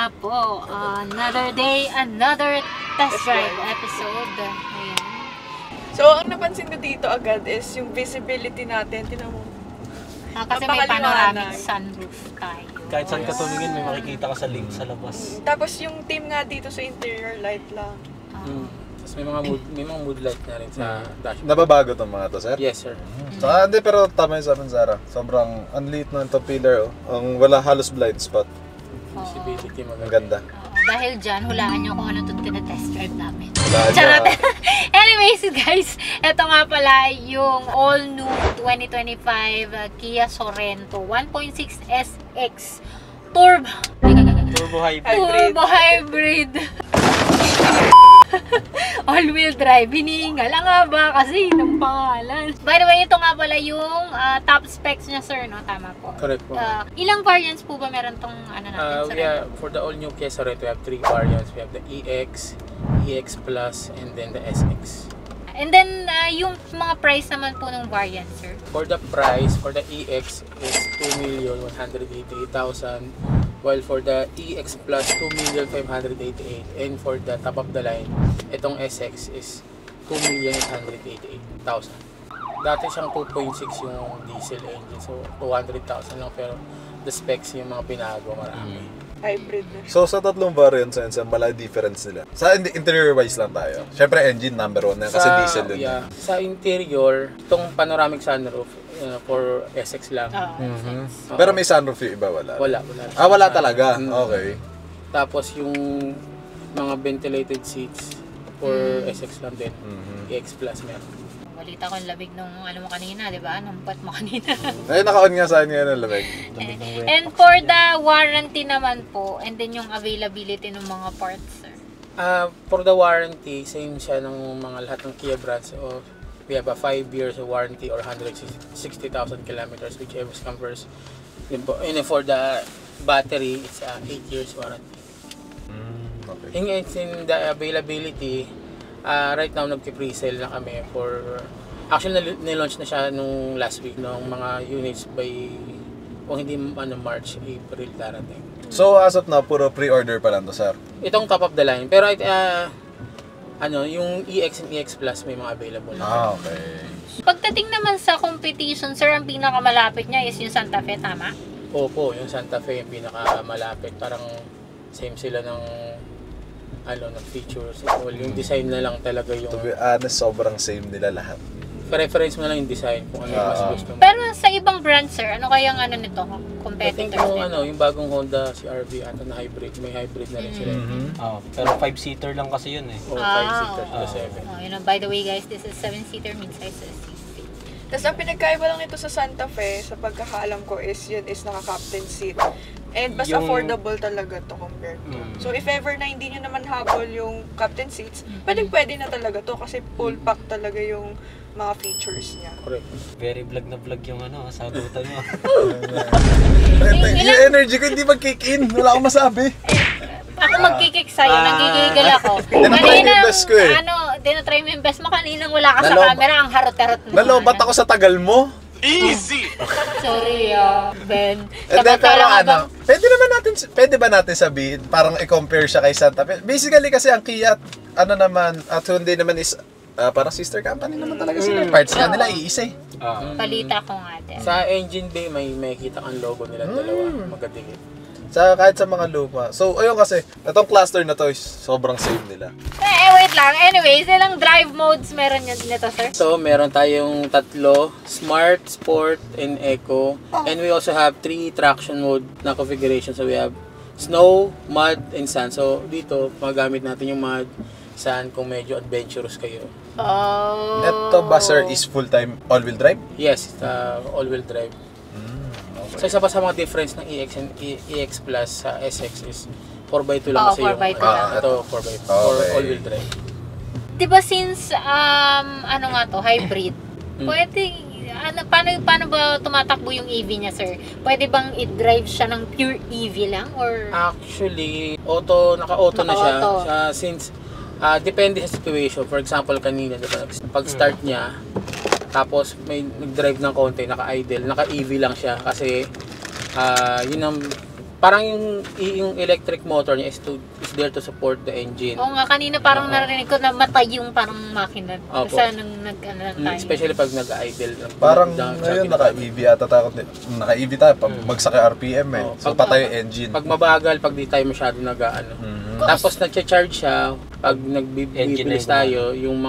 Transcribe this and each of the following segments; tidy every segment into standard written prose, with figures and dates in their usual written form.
nga po, another day, another test drive episode. Ayan. So, ang napansin ko dito agad is yung visibility natin. Tinan mo. Kasi may panoramic sunroof tayo. Kahit saan ka tumingin, may makikita ka sa link sa labas. Tapos yung team nga dito sa interior light lang. Tapos may mga mood light na rin sa dashboard. Nababago tong mga to, sir? Yes, sir. Saka hindi, pero tama yung sabi ni Sarah. Sobrang unlit na itong pillar, oh. Ang wala halos blind spot. Visibility Ang maganda. ganda. Dahil dyan, hulaan nyo kung ano itong tinatest drive namin. Wala Charot! niya. Anyways, guys, ito nga pala yung all-new 2025 Kia Sorento 1.6 SX Turbo hybrid. Turbo Hybrid. All-wheel drive. Hinihingal nga ba kasi ng pangalan. By the way, ito nga pala yung top specs niya, sir, no? Tama po. Correct po. Ilang variants po ba meron tong ano natin? For the all-new Kia Sorento, we have 3 variants. We have the EX, EX Plus, and then the SX. And then, yung mga price naman po ng variant, sir? For the price, for the EX is 2,188,000, while for the EX Plus, 2,588,000, and for the top of the line, itong SX is 2,888,000. Dati siyang 2.6 yung diesel engine, so 200,000 lang, pero the specs yung mga pinago marami. Hybrid na. So sa tatlong variants na yun, sir, wala difference nila. Sa interior wise lang tayo. Siyempre engine number 1 na kasi diesel din. Yeah, sa interior, itong panoramic sunroof for SX lang. Pero may sunroof yung iba, wala? Wala. Wala talaga? Okay. Tapos yung mga ventilated seats for SX lang din. EX Plus meron. Balita ko yung labig nung ano mo kanina, di ba? Nung pat mo kanina. Ay, naka-on nga sa akin ng lamig. And for the warranty naman po, and then yung availability ng mga parts, sir? For the warranty, same siya ng mga lahat ng Kia brands. So, we have a 5 years of warranty or 160,000 kilometers, whichever comes first. Yun po. And for the battery, it's 8 years warranty. Okay. In the availability, right now nagki-pre-sale na kami for actually nilaunch na siya nung last week ng mga units by kung hindi March, April darating. So as of now, puro pre-order pa lang to, sir? Itong top of the line. Pero yung EX and EX Plus may mga available na. Okay. Pagdating naman sa competition, sir, ang pinakamalapit niya is yung Santa Fe, tama? Opo, yung Santa Fe yung pinakamalapit. Parang same sila ng ng features. Yung design na lang talaga yung To be honest, sobrang same nila lahat. preference mo na lang yung design kung ano yung mas gusto mo. Pero sa ibang brand, sir, ano kayang nito? I think Competitors nito? yung bagong Honda CR-V na hybrid, may hybrid na rin sila. Pero 5-seater lang kasi yun eh. O 5-seater to 7. By the way, guys, this is 7-seater mid-size SUV. Tapos ang pinagkaiba lang nito sa Santa Fe, sa pagkakaalam ko is yun is naka-captain seat. And mas affordable talaga to compared to. So if ever na hindi nyo naman habol yung captain seats, pwede na talaga to kasi full pack talaga yung mga features niya. Correct. Very vlog na vlog yung sagutan mo. Yung energy ko hindi mag-kick in. Wala akong masabi. Ako magkikik sa'yo, nagigigil ako. Tinatry mo yung best ko eh. Tinatry mo yung best mo kaninang wala ka sa Nalobat. camera, ang harot-harot mo. Nalobat ako sa tagal mo. Sorry, Ben. Pero pwede ba natin sabihin, parang i-compare siya kay Santa Fe? Basically kasi ang Kia, at Hyundai naman is, parang sister company naman talaga sila. Parts nga nila iisa eh. Balita ko nga din. Sa engine bay, may kita ang logo nila dalawa. Magkadikit. Kahit sa mga luma. So, ayun kasi, itong cluster na to is sobrang same nila. Wait lang. Anyways, ilang drive modes meron nyo nito, sir? So, meron tayong tatlo, Smart, Sport, and Eco. And we also have 3 traction mode na configuration. So, we have Snow, Mud, and Sand. So, dito, magamit natin yung Mud, Sand kung medyo adventurous kayo. Oh. Ito ba, sir, is full-time all-wheel drive? Yes, it's all-wheel drive. So, isa pa sa mga difference ng EX and EX Plus sa SX is 4x2 lang kasi 4x2 lang. Ito 4x2 for Okay. all-wheel drive. Diba since, hybrid, pwede, paano ba tumatakbo yung EV niya, sir? Pwede bang i-drive siya ng pure EV lang? Or Actually, naka-auto na siya. Since, depende sa situation. For example, kanina, diba, pag-start niya, tapos may nag-drive ng konti, naka-idle, naka-EV lang siya kasi yun ang parang yung electric motor niya is there to support the engine. Oo nga, kanina parang narinig ko na matay yung parang makina. Opo. Sa nung tayo. Especially pag nag-idle. Parang ngayon naka-EV ata tayo. Naka-EV tayo, pag bagsak yung RPM eh. So patay yung engine. Pag mabagal, pag di tayo masyado nag-ano. Tapos nag-charge siya, pag nagbibilis tayo, yung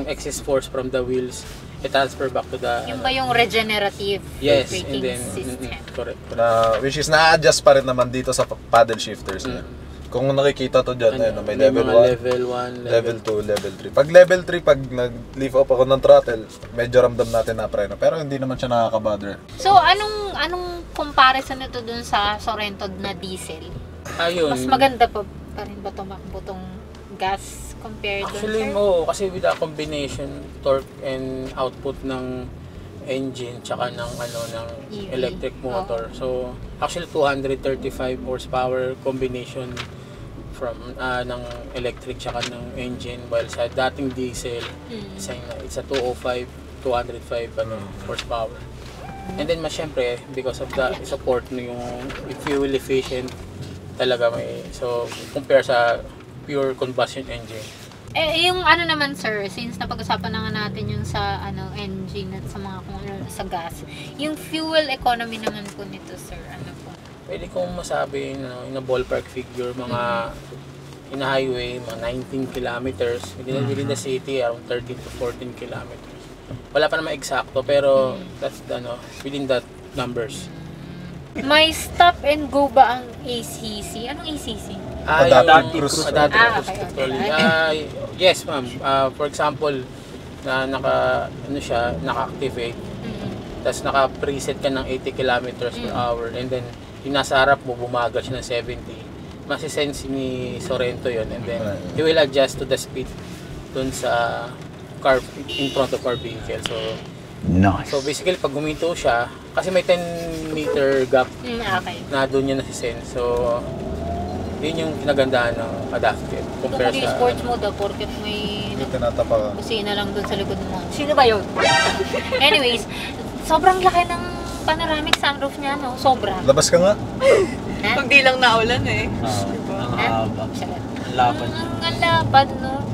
excess force from the wheels, i-transfer back to the... Yung ba yung regenerative braking and then, system? correct. Which is na-adjust pa rin naman dito sa paddle shifters niya. Kung nakikita to dyan, ayun, may level 1, level 2, level 3. Pag level 3, pag nag-leave off ako ng throttle, medyo ramdam natin na preno. Pero hindi naman siya nakaka-bother. So, anong comparison nito dun sa Sorento na diesel? Ayun. Mas maganda pa rin ba tumakbo tong gas compared Actually, dun, sir? mo kasi with a combination torque and output ng engine tsaka ng EV. electric motor. So, actually 235 horsepower combination from ng electric tsaka ng engine, while sa dating diesel it's a 205 horsepower. And then syempre because of the support yung fuel efficient talaga may, so compare sa pure combustion engine. Yung naman sir, since napag-usapan na nga natin yung sa engine at sa mga kung sa gas, yung fuel economy naman po nito sir, ano po? Pwede kong masabi in a ballpark figure, mga in a highway, mga 19 kilometers, within the city, around 13 to 14 kilometers. Wala pa naman eksakto, pero that's within that numbers. May stop and go ba ang ACC? Anong ACC? Adaptive cruise control. Yes, ma'am. For example, na naka-activate, tapos naka-preset ka ng 80 kilometers per hour, and then yung nasa harap mo, bumagal siya ng 70. Masisense ni Sorento yon, and then he will adjust to the speed dun sa car in front of our vehicle. So, nice. So basically, pag huminto siya, kasi may 10 meter gap na doon niya nasisense. So, yun yung kinagandaan ng adaptive compare Kung sa sports mode porket may tinatapakan. kusina lang doon sa likod mo. Sino ba yun? Anyways, sobrang laki ng panoramic sunroof niya, no? Sobra. Labas ka nga. Pag di lang naulan eh. Ang haba. Ang laban niya. Ang lapad, no?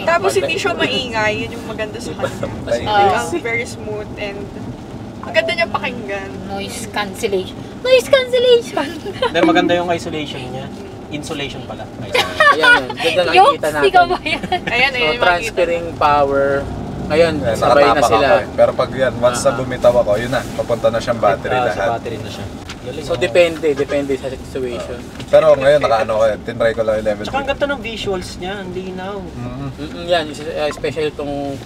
Tapos hindi siya maingay, yun yung maganda sa kanya. Ang very smooth and maganda niya pakinggan. Noise cancellation. Noise cancellation! Hindi, maganda yung isolation niya. Insulation pala. Ayan, ganda Yung, nakikita di ka natin. ba yan? Ayan, So, ayan, makita. transferring power. Ngayon, sabay na Nakatapak sila. ako eh. Pero pag yan, once na bumitaw ako, yun na, papunta na siyang battery Sa lahat. battery na siya. Galing. So, depende sa situation. Pero ngayon, naka-ano ko yan, tinry ko lang yung level Tsaka ang ganda ng visuals niya, ang linaw. 3. Yan, especially itong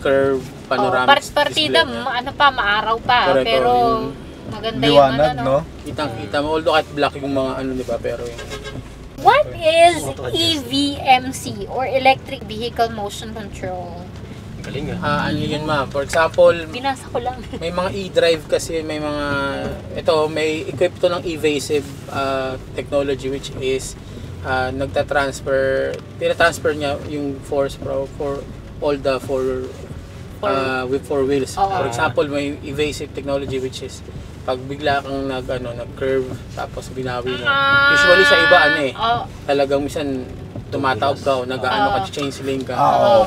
curve panoramic Partida, display niya. maaraw pa. Correct, Pero yung maganda yung Liwanag, no? Kitang-kita mo, although kahit black yung mga di ba, pero yung What is EVMC or Electric Vehicle Motion Control? Galing ah. ano yun ma'am. For example, Binasa ko lang. may mga e-drive kasi, may mga, may equipped to ng evasive technology, which is tinatransfer niya yung force for all the with four wheels. For example, may evasive technology which is pag bigla kang nag-curve tapos binawi mo. Usually sa iba talagang minsan tumataob ka o nag-ano ka, change lane ka.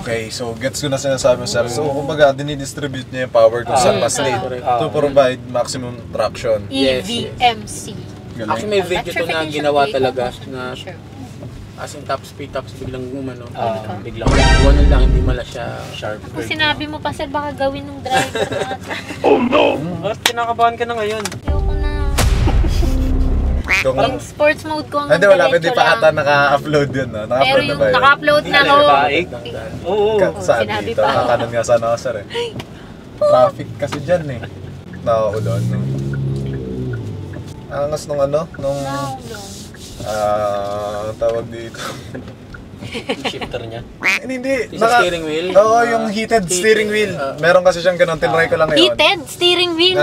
Okay. So, gets ko na sinasabi mo, sir. So, kumbaga, dinidistribute niya yung power dun sa bus lane to provide maximum traction. Yes, EVMC. Actually, may video to na ginawa talaga na Sure. as in top speed biglang umano. Biglang Iwan lang, hindi mala siya sharp. Kung sinabi mo pa sir, baka gawin ng driver natin. Bakit kinakabahan ka na ngayon? Ayoko na. Kung, Yung sports mode ko hindi, wala, diretso hindi pa lang. ata naka-upload yun, no? Pero Naka-upload na yung ba yun? naka-upload na Hindi ho. na baik. Oo. Saan sinabi dito? pa. Nakanon nga sana ako, sir, eh. Traffic kasi dyan, eh. Nakaulan, no? Angas nung nung... tawag dito. Yung shifter niya. Hindi. Yung sa steering wheel? Oo, yung heated steering wheel. Meron kasi siyang ganun. Tinry ko lang ngayon. Heated steering wheel.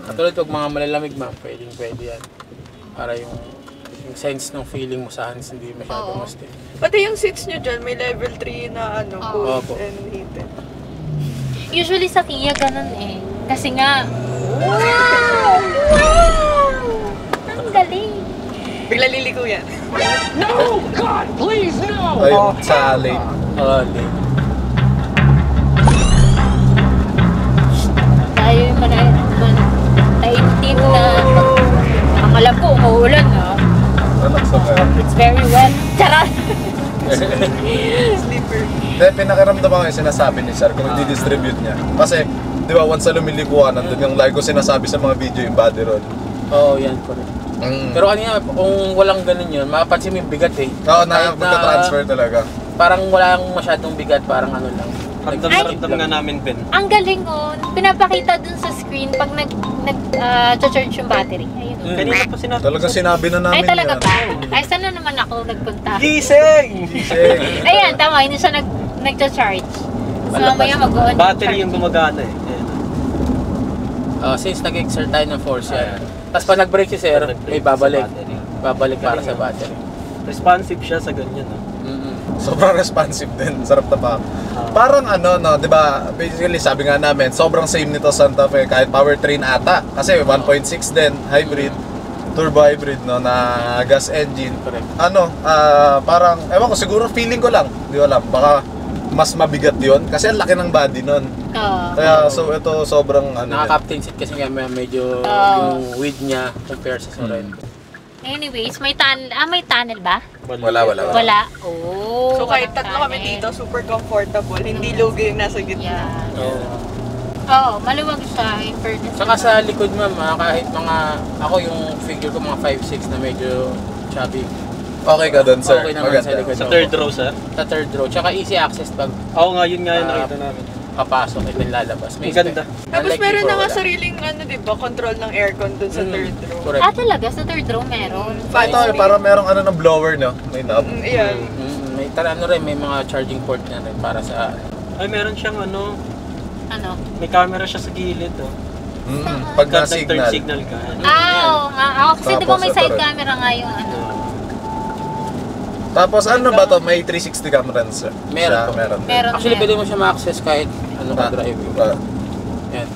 Katulad pag mga malalamig ma'am, pwede yan. Para yung sense ng feeling mo sa hands hindi masyado mastig. Pati yung seats nyo dyan, may level 3 na cooled Opo. and heated. Usually sa Kia ganun eh. Kasi nga, ang galing. Bigla liliko yan. Ayun, sa lane. Tayo yung taimtim na ang alam ko, umuulan na. Relax ako. It's very wet. Charot! Slipper. Hindi, pinakiramdam ko yung sinasabi ni Sir kung i-distribute niya. Kasi, di ba, once na lumilikuan, nandun yung like ko sinasabi sa mga video yung body roll. Oo, yan, correct. Pero kanina, kung walang ganun yun, makapansin mo yung bigat eh. Oo, magka-transfer talaga. Parang wala masyadong bigat, parang ano lang. Ramdam na ramdam nga namin, Ben. Ang galing oh. Pinapakita dun sa screen pag nag-charge yung battery. Ayun. Kanina pa sinabi. Talagang sinabi na namin Ay, talaga yan. ba? Ay, saan na naman ako nagpunta? Gising! Sige. Ayan, tama. Hindi siya nag-charge. So, Malabas. mamaya mag-on. Battery yung gumagana eh. Ayan. Since nag-exert tayo ng force yan. Tapos pag nag-break si Sir, may babalik. Babalik para sa battery. Responsive siya sa ganyan. No? Sobrang responsive din. Sarap na pa. Parang ano, no, di ba, basically sabi nga namin, sobrang same nito Santa Fe kahit powertrain ata. Kasi 1.6 din, hybrid, turbo hybrid, no, na gas engine. Correct. Ano, parang, ewan ko, siguro feeling ko lang, di ko alam, baka mas mabigat yon kasi ang laki ng body nun. Oo. Kaya, so ito sobrang, ano, Naka-captain seat kasi nga medyo yung width niya compare sa Sorento. Anyways, may tunnel ba? Wala. Wala. Oh. So kahit walang tatlo kami tunnel. dito, super comfortable. Hindi lugi yung nasa gitna. Yeah. Oo. Maluwag siya in fairness. Saka sa likod ma'am, kahit mga, ako yung figure ko mga 5'6 na medyo chubby. Okay ka dun, sir. Okay naman sa likod. Sa third row, sir? Sa third row. Tsaka easy access pag Oo nga, yun nga yung nakita namin. papasok and then lalabas. Ang ganda. Tapos Unlike meron na before, nga wala. sariling control ng aircon dun sa third row. Correct. Talaga? Sa third row meron? Ito, parang merong ano ng blower, no? May knob. Ayan. May may mga charging port na rin para sa Ay, meron siyang ano, Ano? may camera siya sa gilid. Oh. Pag Pag na-signal. nag-turn signal ka. Oo nga. Kasi di ba Tapos may ito side rin. camera nga yung ano? Tapos ano ba to? May 360 camera, sir? Meron Siya, po. meron. Meron. Actually, pwede mo siya ma-access kahit ano ka drive. Yan.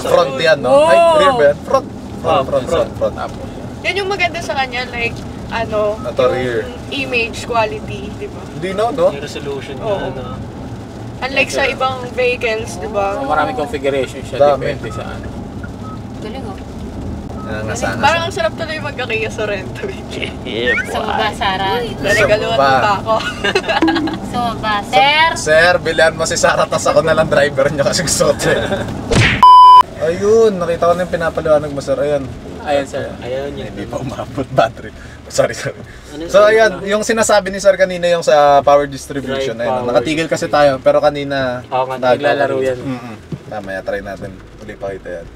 Front yan, no? Ay, rear ba yan? Front. Front. Tapos, Yan yung maganda sa kanya, like, ano, Ito, rear. yung image quality, di ba? Hindi no? Yung resolution Oo. niya, ano. Unlike sa ibang vehicles, di ba? so, maraming configuration siya. Dami. Depende sa ano. Galing oh. Parang ang sarap tuloy magka-Kia Sorento. Sa baba, Sarah. Narigaluhan Sa mo baba. pa ako. Sa baba. Sir! Sir, bilihan mo si Sarah, tas ako na lang driver niya kasi gusto ko to. Ayun, nakita ko na yung pinapaliwanag mo, sir. Ayun. Ayan, sir. Ayan yun. Hindi pa umabot battery. Sorry. Ano So ayan, yung sinasabi ni sir kanina yung sa power distribution. Drive Ayun, power nakatigil kasi tayo, pero kanina Oo nga, naglalaro yan. Mamaya try natin. Uli pa kita yan.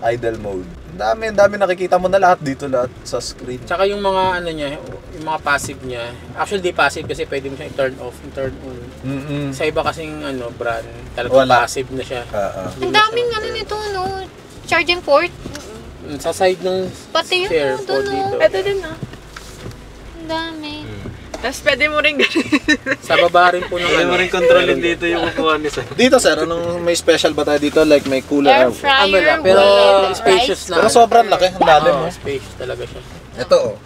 Idle mode. Ang dami nakikita mo na lahat dito, lahat sa screen. Tsaka yung mga ano niya, yung mga passive niya. Actually, di passive kasi pwede mo siyang i-turn off, i-turn on. Sa iba kasing ano, brand, talagang Wala. passive na siya. Ang daming ano nito, no? Charging port. Sa side ng Pati yung chair ano po doon, dito. Ito din, ah. Ang dami. Tapos pwede mo rin ganun. Sa baba rin po ng Pwede mo rin kontrolin dito yung upuan ni sir. Dito sir, anong may special ba tayo dito? Like may cooler? Air fryer wala, pero with spacious rice. na. Pero sobrang laki, ang lalim Oo, mo. spacious talaga siya. Ito oh.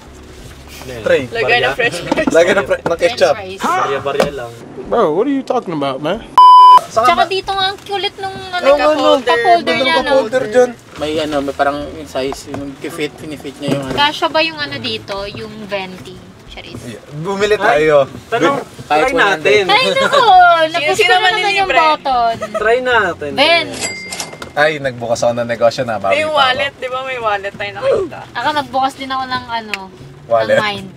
Tray. Lagay ng fresh fries. Lagyan ng French ketchup. fries. Barya-barya lang. Bro, what are you talking about, man? Tsaka dito nga ang kulit nung ano, Naka-folder. ka-folder niya, no? Folder dyan. May ano, may parang yung size, yung finifit niya yung ano. Kasya ba yung ano dito, yung venti? Charis. Bumili tayo. Pero, Kahit try natin. Ay, naku! Napush Sino ko na naman yung manlilibre? button. Try natin. Ben! Ay, nagbukas ako ng negosyo na. May wallet, di ba? May wallet tayo nakita. Ako nagbukas din ako ng ano, Wallet. ng mind.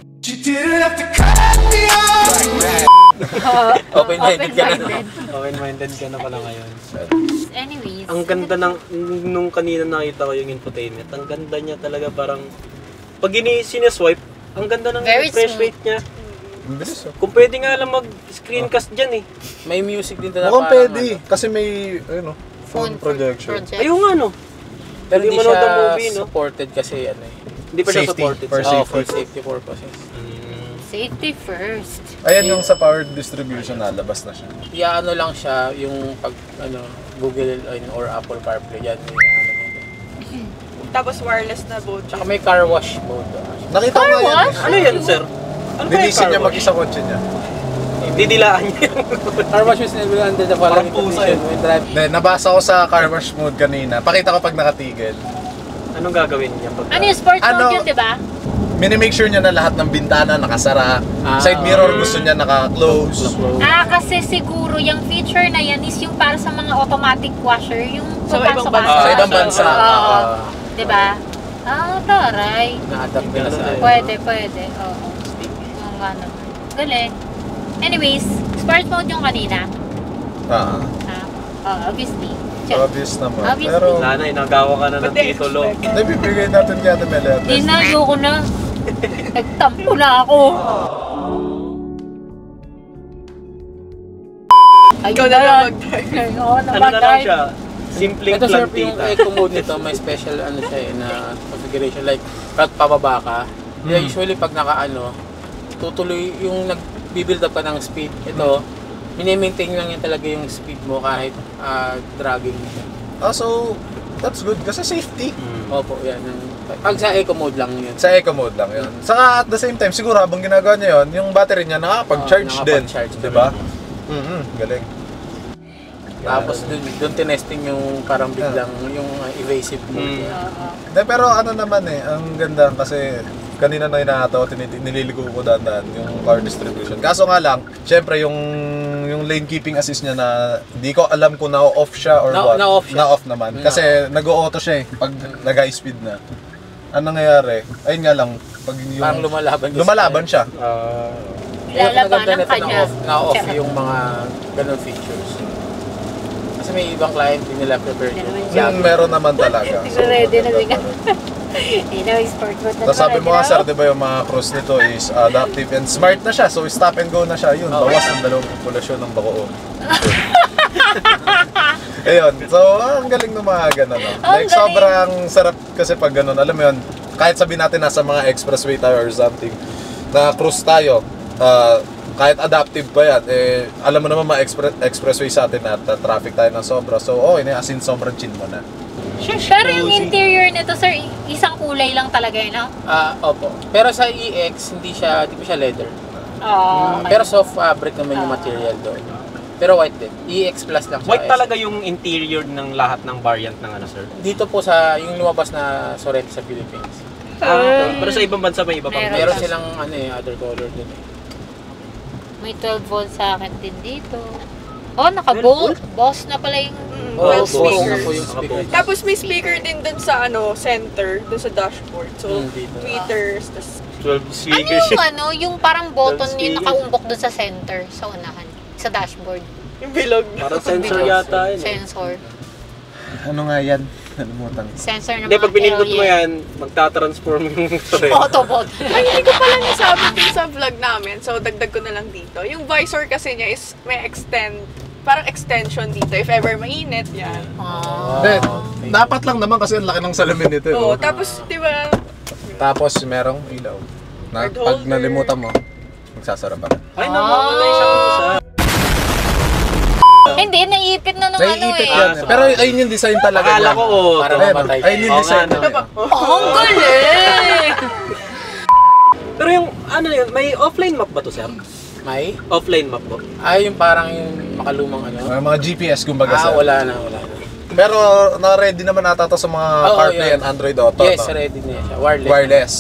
Open-minded ka na. Open-minded. Open-minded ka na pala ngayon. Anyways. Ang ganda ng, nung kanina nakita ko yung infotainment, ang ganda niya talaga parang, pag sineswipe, ang ganda ng Very refresh smooth. rate niya. Ang bilis oh. Kung pwede nga lang mag-screencast dyan eh. May music din na Mukhang parang pwede. ano. Kasi may, ano, phone projection. Ayun nga no. Pero Hindi hindi manood siya ng movie, no? supported kasi ano eh. Hindi pa siya Safety. supported. For sa- Oo, safety. for safety purposes. Safety first. Ayan yung sa power distribution na, labas na siya. Kaya ano lang siya, yung pag ano, Google or Apple CarPlay yan. Yung, ano, nila. Tapos wireless na boat. Tsaka may car wash mode. Nakita ko nga yan. Ano yan, sir? Ano ba yung Linisin niya car wash? mag-isa kotse niya. Didilaan niya. Car wash is never under the following Parang pusa condition when driving. Then, nabasa ko sa car wash mode kanina. Pakita ko pag nakatigil. Anong gagawin niya? Pag, Ano yung sports Ano? mode yun, di ba? Minimake sure niya na lahat ng bintana nakasara. Side mirror gusto niya naka-close. Kasi siguro yung feature na yan is yung para sa mga automatic washer, yung Sa ibang papasok bansa. ka. Sa ibang bansa. Oo. Di ba? Taray. Na-adapt nila sa Pwede. Oo. Oo nga naman. Galing. Anyways, sports mode yung kanina. Obviously. Check. Obvious naman. Obviously. Pero, Sana, inagawa ka na ng titulo. nabibigay natin kaya na Mel. Di na, ayoko na. Nagtampo na ako. Ikaw na lang mag-drive. Oo na Ano na lang siya? Simpleng Ito sir, yung plantita. eco mode nito, may special ano siya na configuration. Like, kahit pababa ka, usually pag tutuloy yung nag-build up ka ng speed. Ito, mini-maintain lang yan talaga yung speed mo kahit dragging siya. So, that's good. Kasi safety. Opo, yan. Pag sa eco mode lang yun. Sa eco mode lang yun. Saka at the same time, siguro habang ginagawa niya yun, yung battery niya nakapag-charge din. nakapag-charge Diba? Galing. Tapos doon tinesting yung parang biglang yung evasive mode. De, pero ano naman ang ganda kasi kanina na inahataw, nililigo ko daan yung power distribution. Kaso nga lang, syempre yung lane keeping assist niya na di ko alam kung na-off siya or what. Na-off siya. Na-off naman. Kasi nag-auto siya pag nag-high speed na. Ano nangyayari? Ayun nga lang, pag yung... Parang lumalaban siya. Lalabanan ka niya. Na-off yung mga ganun features. Kasi may ibang client din nila prepared Yung meron naman talaga. Ready na siya. Sports mode na Tapos sabi mo nga sir, di ba yung mga cruise nito is adaptive and smart na siya. So stop and go na siya. Yun, bawas ng dalawang populasyon ng bagoong. Ayun, so ang galing ng mga ganun. No? Like galing. sobrang sarap kasi pag ganun. Alam mo yun, kahit sabihin natin nasa mga expressway tayo or something, na cruise tayo, kahit adaptive pa yan, alam mo naman mga expressway sa atin na traffic tayo ng sobra. So as in sobrang chill mo na. Pero yung interior nito, sir, isang kulay lang talaga yun, no? Opo. Pero sa EX, hindi pa siya leather. Okay. Pero soft fabric naman yung material doon. Pero white din. EX plus lang siya. White talaga yung interior ng lahat ng variant ng sir? Dito po sa yung lumabas na Sorrento sa Philippines. Pero sa ibang bansa may iba pang Meron silang other color din. May 12 volts sa akin din dito. Naka-bolt. Boss na pala yung... Well, boss na speaker. po yung speaker. Tapos may speaker din dun sa center, dun sa dashboard. So, Dito. tweeters, tas 12 speakers. yung parang button yung speakers. nakaumbok dun sa center, sa unahan, sa dashboard. yung bilog. Parang sensor yata yun. Sensor. Ano nga yan? Nalimutan. Sensor ng Hindi, mga pag pinindot mo alien. yan, magta-transform yung sorry. Autobot. Ay, hindi ko pala nasabi din sa vlog namin. So, dagdag ko na lang dito. Yung visor kasi niya is may parang extension dito. If ever mainit, yan. Dapat lang naman kasi ang laki ng salamin nito. Oo, tapos, di ba, Tapos merong ilaw. Na, Card pag holder. nalimutan mo, magsasara pa rin. Ay, namamagay siya sa... Hindi, naiipit na nung Naiipit ano yan. eh. Pero ayun yung design talaga Akala niya. ko, Para Ayun, mamatay. ayun yung Oo design nga, niya. Ang galing! Pero yung, yun, may offline map ba to, sir? May? Offline map po. Yung parang yung makalumang Mga GPS kumbaga sir. wala na. Pero na-ready naman ata to sa mga Oo, CarPlay yun. and Android Auto. Yes, no? ready na siya. Wireless. Wireless.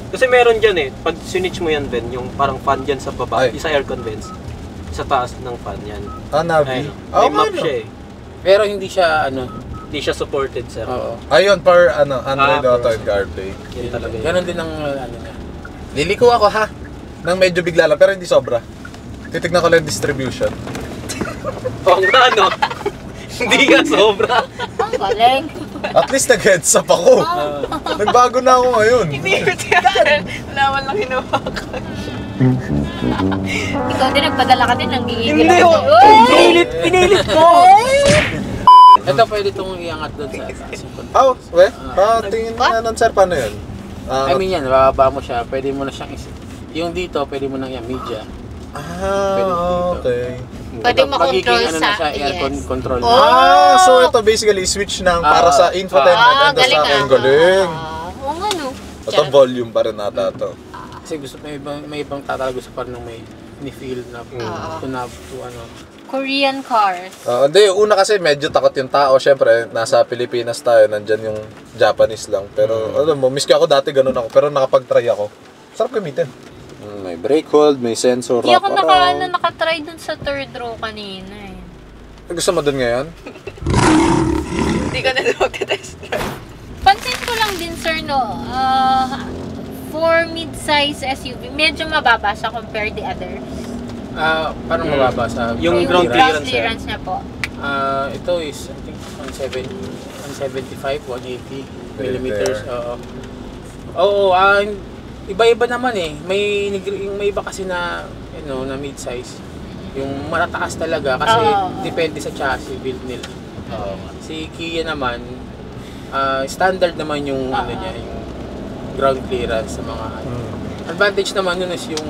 Kasi meron dyan pag sinitch mo yan, Ben, yung parang fan dyan sa baba, Ay. isa aircon vents, sa taas ng fan yan. Navi. May map siya Pero hindi siya Hindi siya supported, sir. oo. Ayun, per Android Ah, Auto per- and CarPlay. Yan talaga yun. Ganon din ang niya. Liliko ako ha. Nang medyo bigla lang, pero hindi sobra. Titignan ko lang yung distribution. Oo nga, Hindi ka sobra. Ang galing. At least nag-heads up ako. Nagbago na ako ngayon. hindi ko tiyan. Wala man lang hinawakan. Ikaw din, nagpadala ka din, nanggigigil Hindi, ako. pinilit ko. Ito pwede itong iangat doon sa taas. Tingin na nun sir, paano yun? I mean yan, bababa mo siya. Pwede mo na siyang yung dito, pwede mo na yung media. Okay. Pwede makontrol Magiging sa... na siya, aircon Yes. control. So ito basically switch ng para sa infotainment and Galing sa ah. ang galing. Oo nga, no. Ito volume pa rin ata to. Kasi gusto may ibang tatala gusto pa rin ng may ni-feel na tunab to ano. Korean cars. Hindi, una kasi medyo takot yung tao. Siyempre, nasa Pilipinas tayo, nandyan yung Japanese lang. Pero, alam mo, miski ako dati ganun ako. Pero nakapag-try ako. Sarap gamitin. May brake hold, may sensor, Hindi ako wrap around. nakatry dun sa third row kanina eh. Gusto mo dun ngayon? Hindi ka na daw test drive. Pansin ko lang din sir no, for mid-size SUV, medyo mababa siya compared the others. Parang mababa sa Yung ground clearance, clearance niya po. Ito is I think 175, 180 millimeters. Oo, iba-iba naman eh. May iba kasi na na mid-size. Yung matataas talaga kasi depende sa chassis build nila. Si Kia naman standard naman yung niya, yung ground clearance sa mga advantage naman nun is yung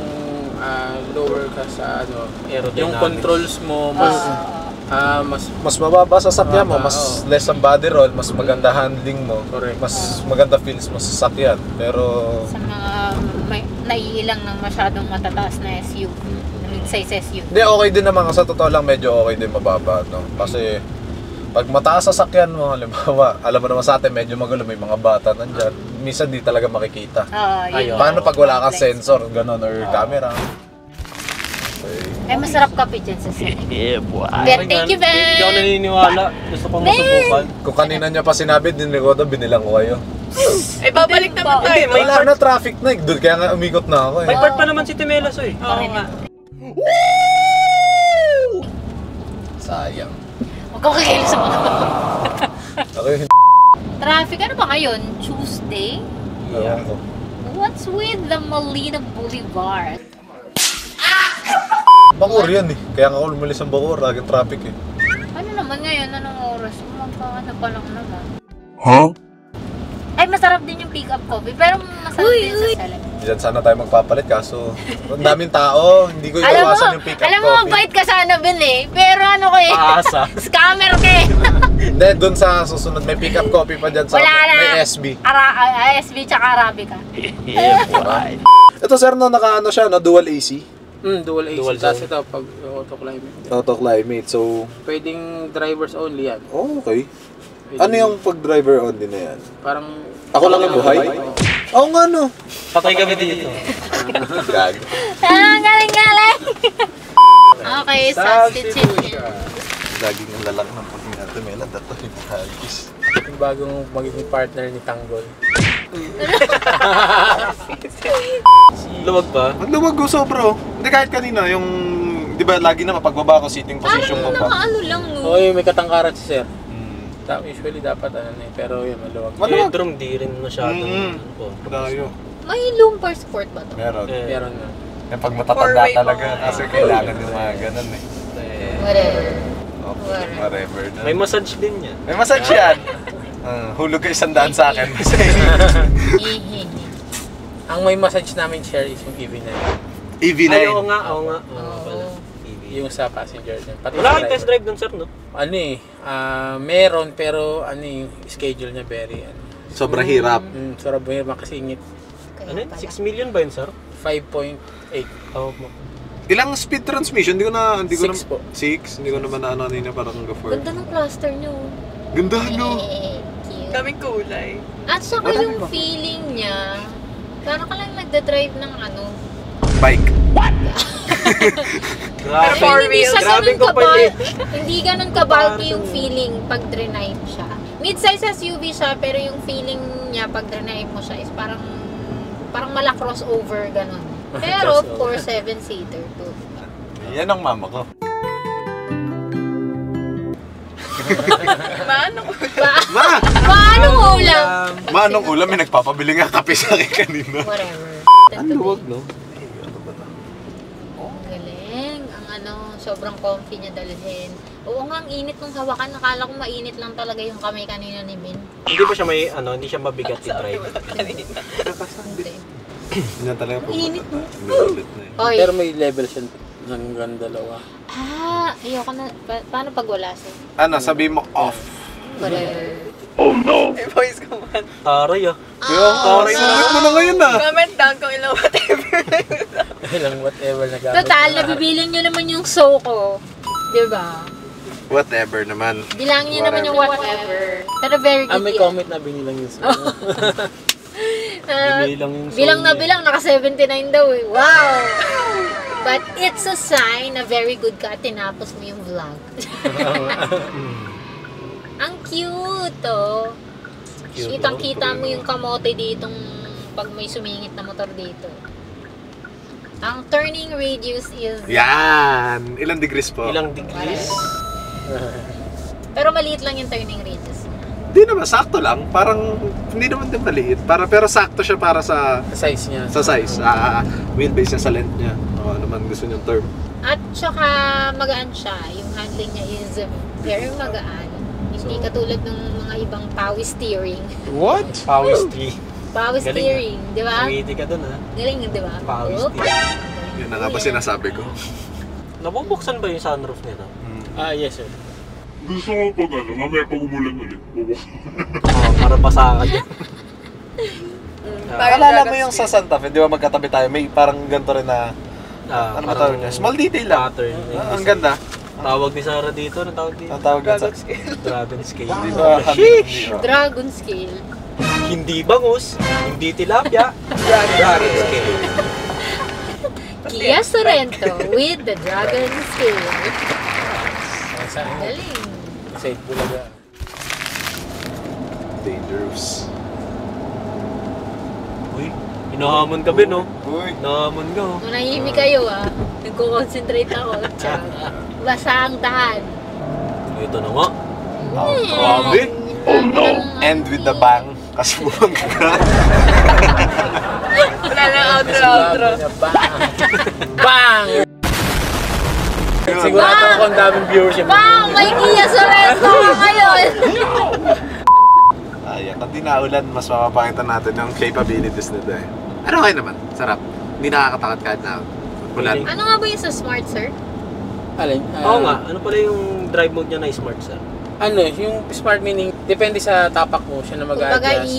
lower ka sa yung controls mo mas mababa sa sakyan mo, mas less ang body roll, mas maganda handling mo, correct. mas maganda feels mo sa sakyan. Pero Sa mga naiilang ng masyadong matataas na SUV, mid-size SUV. hindi, okay din naman. Sa totoo lang, medyo okay din mababa, no? Kasi pag mataas sa sakyan mo, halimbawa, alam mo naman sa atin, medyo magulo, may mga bata nandyan. Minsan di talaga makikita. Yun. Paano pag wala kang sensor, ganun, or camera? Ay, masarap kape dyan sa set. Yeah, boy. Pero thank you, Ben! Hindi ako naniniwala. Gusto pang masubukan. Kung kanina niya pa sinabi, dinikodo, binilang ko kayo. Eh, babalik naman tayo. Wala na traffic na eh. Doon, kaya nga umikot na ako eh. May part pa naman si Timelas eh. Oo nga. Sayang. Huwag kang kikil sa mga Okay, traffic. Ano ba ngayon? Tuesday? ewan ko. What's with the Molina Boulevard? Bacoor yan eh. Kaya nga ako lumalis ang Bacoor, lagi traffic eh. Ano naman ngayon? Anong oras? Ano pa lang naman. Huh? Ay, masarap din yung pick-up coffee. Pero masarap din sa Selecta. Diyan sana tayo magpapalit, kaso ang daming tao, hindi ko iwasan yung pick-up Alam mo, coffee. mabait ka sana, Ben eh. Pero ano ko eh, Paasa. scammer ka eh. Hindi, doon sa susunod may pick-up coffee pa dyan sa Wala na. may SB. SB tsaka Arabica. Yeah, boy. Ito sir, no, naka-ano siya, no, dual AC. dual AC. Dual Tapos zone. ito pag auto climate. Auto climate, so, Pwedeng drivers only yan. oh, okay. Pwedeng- Ano yung pag-driver only na yan? Parang Ako lang ang buhay? Oo nga, no. Patay kami dito. Gag. Galing! Okay, substitution. Laging ang lalang ng pag-ingatan, may lahat ito yung hagis. yung bagong magiging partner ni Tanggol. Luwag pa. Ang luwag ko sobra, oh. Hindi, kahit kanina, yung, di ba, lagi na pagbaba ko, sitting position mo pa. Nakaano lang no. Oo, may katangkaran si Sir. Usually dapat pero yun, maluwag. Maluwag. Headroom di rin masyadong. Dayo. May lumbar support ba to? Meron. Meron na. Yung pag matatanda Four-way talaga, pa. kasi kailangan yung mga ganun eh. Whatever. Okay, whatever na. May massage din yan. May massage yan. Hulog ka 100 sa akin. Ang may massage namin share is yung EV9. EV9. Ay, oo nga. Oo nga. Oo pala. Yung sa passenger din. Pati Wala sa kang test drive dun, sir, no? Ano meron pero yung schedule niya very Sobrang hirap. Sobrang hirap kasi ingit. Ano yun? 6 million ba yun, sir? 5.8. Tawag mo. Ilang speed transmission? Hindi ko na... 6 po. 6? Hindi ko naman na ano kanina parang hanggang 4. Ganda ng cluster nyo. Ganda, no? Cute. Daming kulay. At saka yung feeling niya, parang ka lang nagda-drive ng Bike. Pero four hindi wheels. siya Grabing ganun kumpanya. hindi ganun ka-bulky yung feeling pag drive siya. Mid-size SUV siya, pero yung feeling niya pag drive mo siya is parang mala crossover ganun. Pero of course 7-seater too. Yan ang mama ko. Maano ko? Paano ulam? Manong ulam, may nagpapabili nga kape sa akin kanina. Whatever. Ang luwag, no? Galing. Ang sobrang comfy niya dalhin. Oo nga, ang init nung hawakan. Nakala ko mainit lang talaga yung kamay kanina ni Ben. Hindi ba siya may, hindi siya mabigat i-drive? Hindi. Yan talaga po. Init, no? Ulit na eh. Oy. Pero may level siya hanggang 2. Ayoko na. Paano pag wala siya? Ano, sabi mo off. Whatever. I-voice command. Taray ah. Taray mo na ngayon ah. Comment down kung ilang whatever. Ilang whatever na gamit. Total, nabibilang nyo naman yung so ko. Diba? Whatever naman. Bilangin nyo naman yung whatever. Pero very good. May comment na binilang yun. Binilang yung Bilang na Sony. bilang, naka 79 daw eh. Wow! But it's a sign na very good ka at tinapos mo yung vlog. Ang cute, oh. Cute, Kitang-kita mo yung kamote ditong pag may sumingit na motor dito. Ang turning radius is... Yan! Ilang degrees po? Ilang degrees? Pero maliit lang yung turning radius. Hindi naman, sakto lang. Parang, hindi naman din maliit. Pero sakto siya para sa Size niya. size. Wheelbase niya sa length niya. O ano man gusto niyong term. At saka magaan siya. Yung handling niya is very magaan. Hindi katulad ng mga ibang power steering. What? Power steering. Power Galing, steering, di ba? Ngiti ka dun ah. Galing, di ba? Power Oh. steering. Yun na nga ba sinasabi ko? Nabubuksan ba yung sunroof nito? Yes sir. Gusto ko pag mamaya pag umulan ulit, bubuksan. Para basa ka dyan. Parang Alala mo Dragon yung sa Santa Fe, di ba magkatabi tayo? May parang ganito rin na, ano ba tawag niya? Small detail lang. Pattern. Ang ganda. Tawag ni Sarah dito, ano tawag dito? Ang tawag yan sa... Dragon scale. Dragon scale. Di ba? Dragon scale. Hindi bangus, hindi tilapia, dragon scale. Kia Sorento with the Dragon scale. Galing. Side Bulaga. Dangerous. Uy, hinahamon ka ba, no? Uy. Hinahamon ka, oh. Manahimik kayo ah. Nagko-concentrate ako. Tiyan. Basa ang daan. Ito na nga. Grabe. End with the bang. Kasi buwag ka. Wala lang outro. Bang! Bang! Sigurado ako ang daming viewers yung Wow! May Kia Sorento ka ngayon! Ayan, kung di naulan, mas mapapakita natin yung capabilities nito eh. Ano kayo naman? Sarap. Hindi nakakatakot kahit na ulan. Ano nga ba yung sa smart, sir? Alin? Oo nga, ano pala yung drive mode niya na smart, sir? Ano, yung smart meaning, depende sa tapak mo siya na Kumbaga, mag-adjust.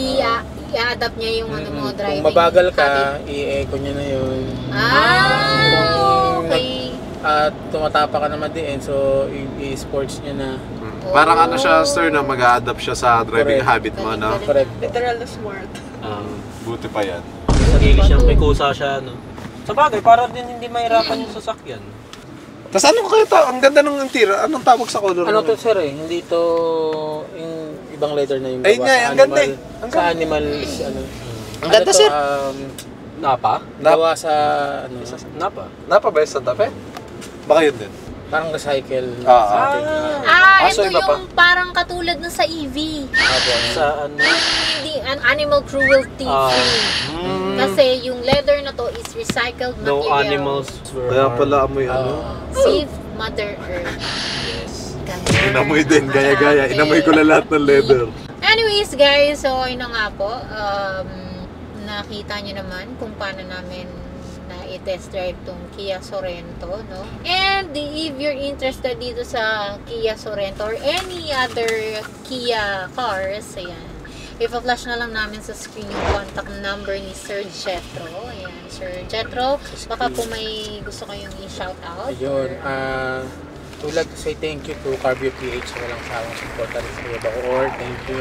i-adapt niya yung ano mo, driving. Kung mabagal ka, habit. i-echo niya na yun. Okay. At tumatapa ka naman din, so i-sports niya na. Parang ano siya, sir, na mag-a-adapt siya sa driving Correct. habit mo, no? Correct. Literal na smart. Buti pa yan. Sarili siyang may kusa siya, no? Sa bagay, para din hindi mahirapan yung sasakyan. Tapos ano kaya ang ganda ng tira? Anong tawag sa color? Ano mo? to sir eh, hindi to yung ibang leather na yung Ayun gawa nga, sa ang ganda animal. eh. Ang Sa ganda. animal is ano. Ang ganda, sir. Napa? Gawa sa ano, Napa? Napa ba yung Santa Fe? Baka yun din. parang recycle. So ito iba pa. yung parang katulad na sa EV. Sa ano? Hindi, animal cruelty free. Kasi yung leather na to is recycled No material. animals were Kaya harmed. pala amoy ano. Save Mother Earth. Yes. Ganun. Inamoy din, gaya-gaya. Inamoy ko na lahat ng leather. Anyways, guys, so yun na nga po. Nakita nyo naman kung paano namin na i-test drive tong Kia Sorento, no? And if you're interested dito sa Kia Sorento or any other Kia cars, ayan, ipa-flash na lang namin sa screen yung contact number ni Sir Jetro. Ayan, Sir Jetro, baka po may gusto kayong i-shout out. Ayun, would like to say thank you to Carbio PH sa walang sawang support rin sa Kuya Bacoor. Thank you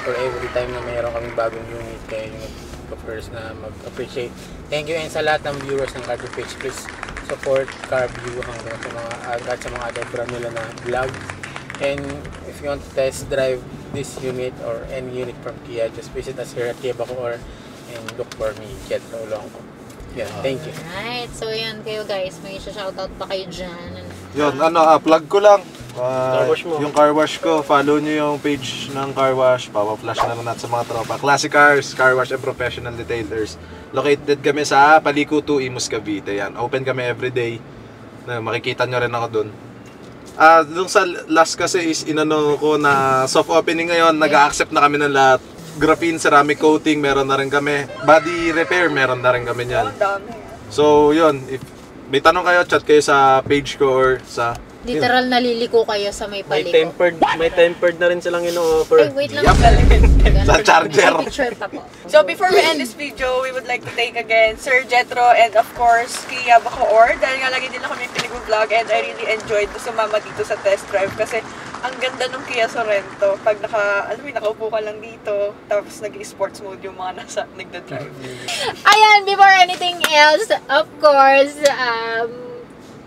for every time na mayroon kaming bagong unit kayo yung first na mag-appreciate. Thank you and sa lahat ng viewers ng Carbio PH, please support Carbio hanggang sa mga at sa mga other brand nila na vlog. And if you want to test drive this unit or any unit from Kia, just visit us here at Kuya Bacoor and look for me, Jetro Longo. Yeah, thank you. Alright, so yan kayo guys, may shoutout pa kayo dyan. Yun, plug ko lang. Car wash mo. Yung car wash ko, follow nyo yung page ng car wash. Papa-flash na lang natin sa mga tropa. Classic Cars, Car Wash and Professional Detailers. Located kami sa Paliko 2, Imus, Cavite. Yan. Open kami everyday. Na makikita nyo rin ako dun. Dun sa last kasi is inano ko na soft opening ngayon. Nag-a-accept na kami ng lahat. Graphene, ceramic coating, meron na rin kami. Body repair, meron na rin kami yan. Ang dami. So, yun. If may tanong kayo, chat kayo sa page ko or sa Literal naliliko kayo sa may May paliko. tempered na rin silang Ay, ino-offer. wait lang. Sa charger. Picture pa po. So before we end this video, we would like to thank again Sir Jetro and of course Kia Bacoor dahil nga lagi nila kami pinag-vlog and I really enjoyed sumama dito sa test drive kasi ang ganda ng Kia Sorento pag nakaupo ka lang dito tapos nag-sports mode yung mga nagda-drive. Ayan, before anything else, of course,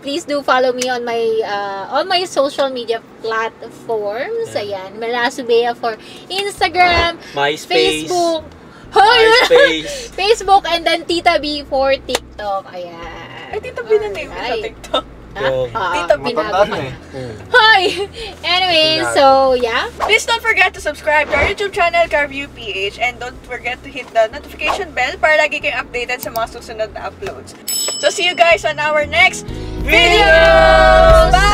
please do follow me on my social media platforms. Ayan, Melasubea for Instagram, MySpace. Facebook, MySpace. Facebook, and then Tita B for TikTok. Ayan. Ay, dito binaname sa Alright. TikTok. Tita B na. Matanda na eh. Hi! Anyway, so yeah. Please don't forget to subscribe to our YouTube channel, CarView PH, and don't forget to hit the notification bell para lagi kayong updated sa mga susunod na uploads. So see you guys on our next videos! Bye!